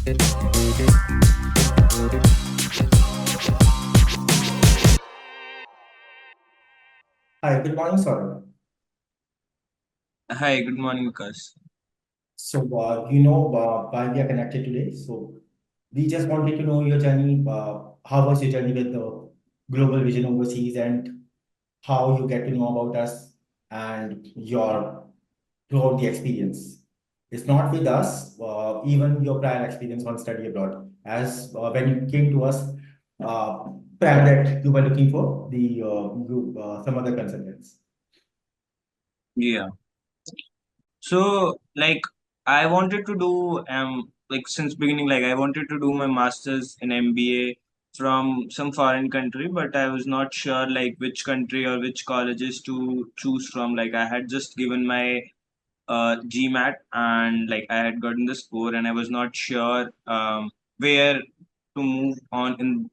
Hi, good morning, Saurabh. Hi, good morning, Vikas. Why we are connected today. So, we just wanted to know your journey. How was your journey with the Global Vision Overseas, and how you get to know about us and your throughout the experience. It's not with us, even your prior experience on study abroad. As when you came to us, uh, prior that you were looking for some other consultants. Yeah. So, I wanted to do since beginning, I wanted to do my masters in MBA from some foreign country, but I was not sure which country or which colleges to choose from. Like I had just given my GMAT and I had gotten the score, and I was not sure where to move on in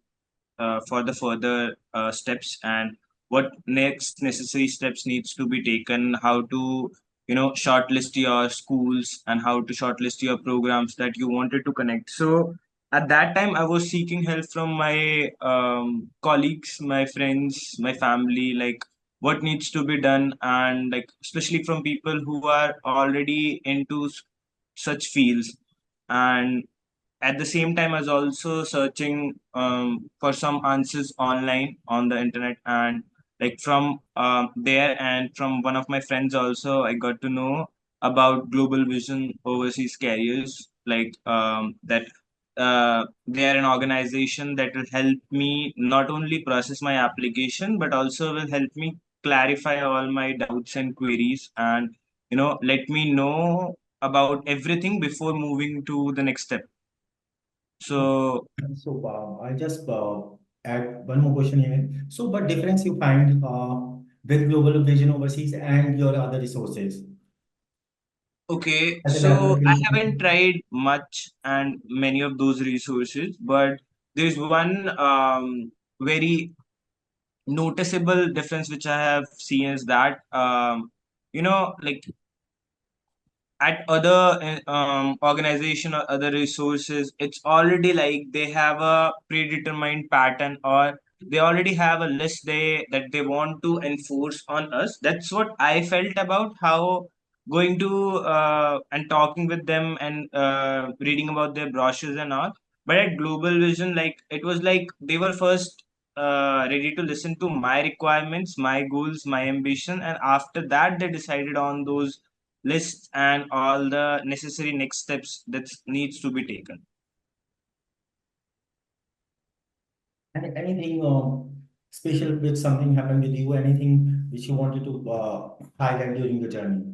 for the further steps, and what next necessary steps needs to be taken, how to shortlist your schools and how to shortlist your programs that you wanted to connect. So at that time I was seeking help from my colleagues, my friends, my family, like what needs to be done, and especially from people who are already into such fields. And at the same time, I was also searching for some answers online on the internet, and from there and from one of my friends also, I got to know about Global Vision Overseas Carriers. That they are an organization that will help me not only process my application but also will help me clarify all my doubts and queries, and let me know about everything before moving to the next step. So, I just add one more question here. So, what difference you find with Global Vision Overseas and your other resources okay, as an so I haven't application? tried much and many of those resources, but there's one very noticeable difference which I have seen is that, like at other organization or other resources, it's already like they have a predetermined pattern, or they already have a list that they want to enforce on us. That's what I felt about how going to and talking with them and reading about their brochures and all. But at Global Vision, like it was like they were first ready to listen to my requirements, my goals, my ambition, and after that they decided on those lists and all the necessary next steps that needs to be taken. Anything special with something happened with you? Anything which you wanted to highlight during the journey?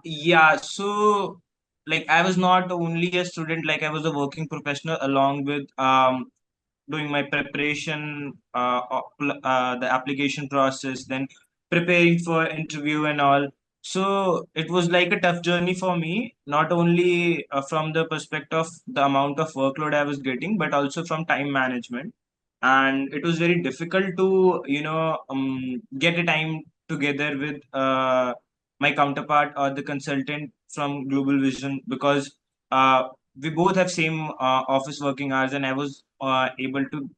Yeah, so I was not only a student, like I was a working professional along with doing my preparation, the application process, then preparing for interview and all. So it was like a tough journey for me, not only from the perspective of the amount of workload I was getting, but also from time management. And it was very difficult to, get a time together with my counterpart or the consultant from Global Vision, because we both have same office working hours, and I was able to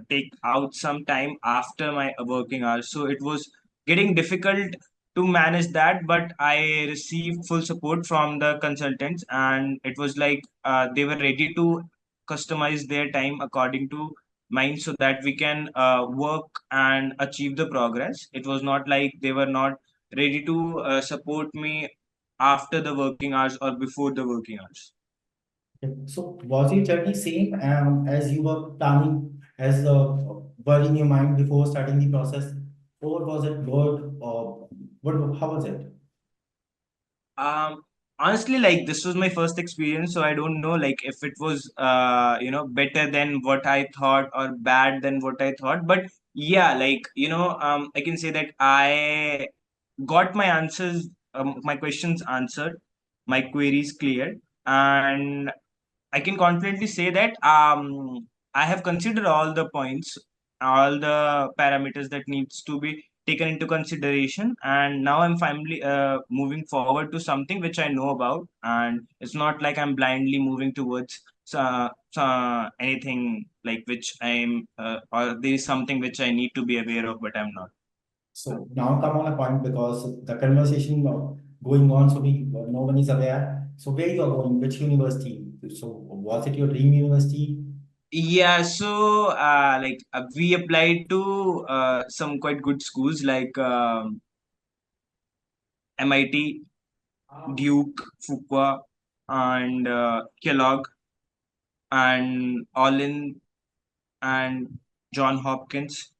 take out some time after my working hours. So it was getting difficult to manage that, but I received full support from the consultants, and it was like they were ready to customize their time according to mine so that we can work and achieve the progress. It was not like they were not ready to support me after the working hours or before the working hours. Okay. So, was your journey same as you were planning, as were in your mind before starting the process, or was it good? Or what? How was it? Um, Honestly, this was my first experience, so I don't know if it was better than what I thought or bad than what I thought. But yeah, I can say that I got my answers, my questions answered, my queries cleared, and I can confidently say that I have considered all the points, all the parameters that needs to be taken into consideration, and now I'm finally moving forward to something which I know about, and it's not like I'm blindly moving towards anything like which I'm or there is something which I need to be aware of, but I'm not. So now come on a point because the conversation going on, so we no one is aware. So where you are going, which university? So was it your dream university? Yeah, so we applied to some quite good schools like MIT, Duke, Fuqua, and Kellogg, and Olin, and John Hopkins,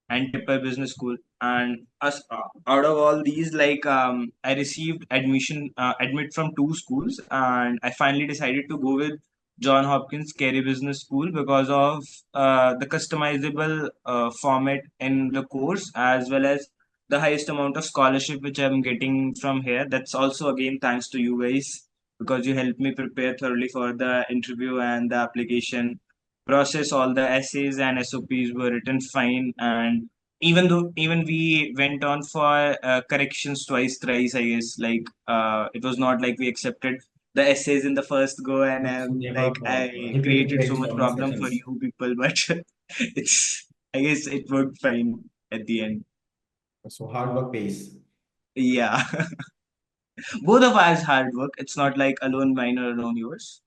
and Carey Business School. And us out of all these, I received admit from two schools, and I finally decided to go with John Hopkins Carey Business School because of the customizable format in the course, as well as the highest amount of scholarship which I'm getting from here. That's also again thanks to you guys, because you helped me prepare thoroughly for the interview and the application process. All the essays and SOPs were written fine, and even we went on for corrections twice, thrice, I guess. It was not like we accepted the essays in the first go, and So they have I repeated created so it much on the problem for sessions. you people, but it's I guess it worked fine at the end. So hard work pays. Yeah, both of us hard work. It's not like alone mine or alone yours.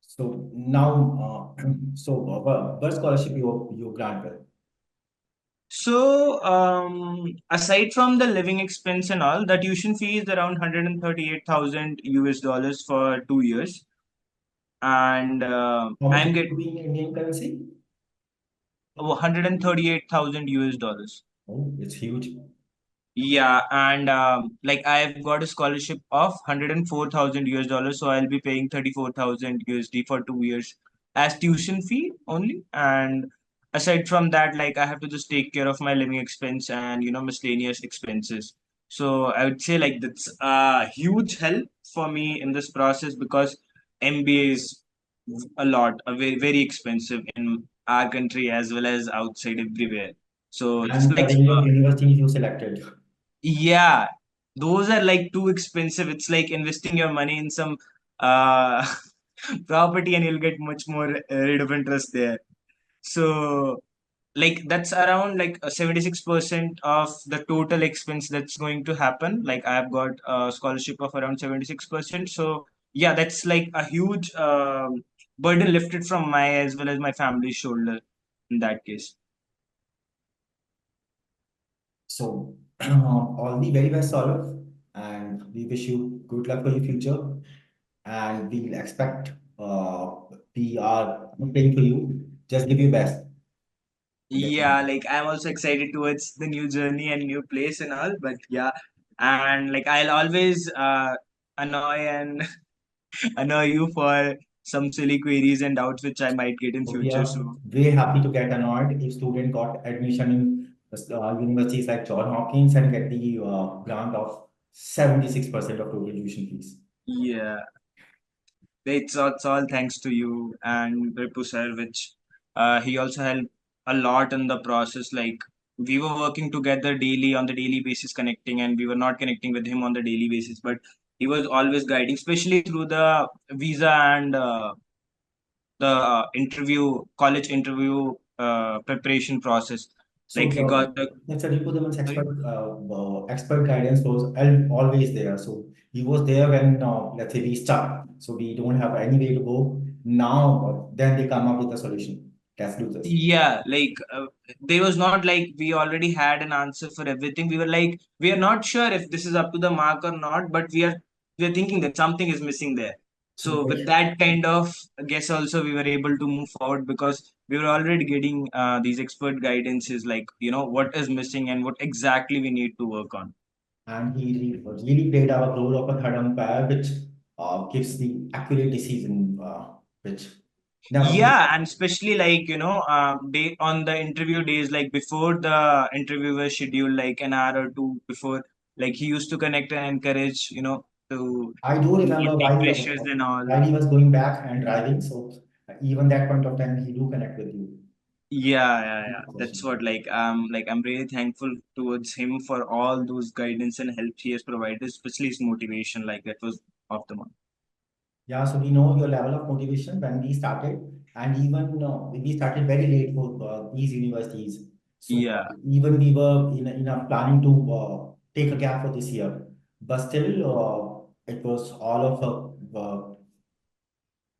So now, what scholarship you granted? Aside from the living expense and all, the tuition fee is around 138,000 US dollars for 2 years, and How much I'm it getting would be in Indian currency? 138,000 US dollars. Oh, it's huge. Yeah, and I've got a scholarship of 104,000 US dollars, so I'll be paying 34,000 USD for 2 years as tuition fee only. And aside from that, like I have to just take care of my living expense and miscellaneous expenses. So I would say like that's a huge help for me in this process, because MBA is very very expensive in our country as well as outside everywhere. So it's And the like range of universities you selected. yeah, those are like too expensive. It's like investing your money in some uh property, and you'll get much more rate of interest there. So like that's around like 76% of the total expense that's going to happen. Like I've got a scholarship of around 76%. So yeah, that's like a huge burden lifted from my as well as my family's shoulder in that case. So all the very best, Saurav, and we wish you good luck for your future. And we'll expect we are praying for you. Just give your best. Yeah, like I'm also excited towards the new journey and new place and all, but yeah, and like I'll always annoy and annoy you for some silly queries and doubts which I might get in So we future. are So very happy to get annoyed if student got admission in universities like Johns Hopkins and get the grant of 76% of total tuition fees. yeah, it's all thanks to you and Ripu sir, which he also helped a lot in the process. Like we were working together daily on the daily basis, connecting, and we were not connecting with him on the daily basis, but he was always guiding, especially through the visa and the college interview preparation process. So Like he got the that's a Ripudaman's sorry? expert guidance was always there. So he was there when let's say we stuck, so we don't have any way to go. Now then they come up with a solution. Let's do this. Yeah, there was not like we already had an answer for everything. We were like, we are not sure if this is up to the mark or not, but we are thinking that something is missing there. So So with that kind of guess also we were able to move forward, because we were already getting these expert guidances, like what is missing and what exactly we need to work on. and he really played our role of a third umpire, which gives the accurate decision, which never. Yeah, and especially like day on the interview days, like before the interview was scheduled, like an hour or two before, like he used to connect and encourage, to I do not remember take pressures and all. while he was going back and driving. So even that point of time, he do connect with you. Yeah. That's what like I'm really thankful towards him for all those guidance and help he has provided, especially his motivation. Like that was off the mark. Yeah, so we know your level of motivation when we started, and even we started very late for these universities. So Yeah. even we were in a planning to take a gap for this year, but still it was all of a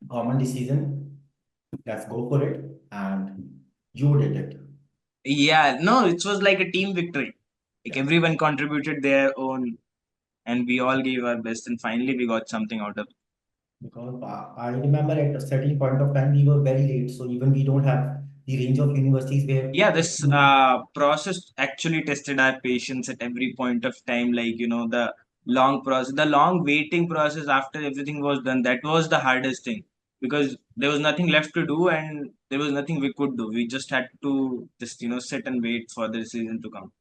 common decision. Let's go for it, and you did it. Yeah, no, it was like a team victory. Like Yes. everyone contributed their own, and we all gave our best, and finally we got something out of it. Because I remember at a certain point of time we were very late, so even we don't have the range of universities where. Yeah, this process actually tested our patience at every point of time. Like, the long process, the long waiting process after everything was done, that was the hardest thing because there was nothing left to do and there was nothing we could do. We just had to just, sit and wait for the decision to come.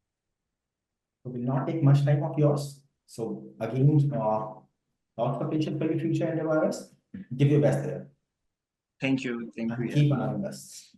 So will not take much time of yours. So again, lots of patience for your future endeavors. Give your best there Thank you. Thank you. and Yeah. keep an eye on us.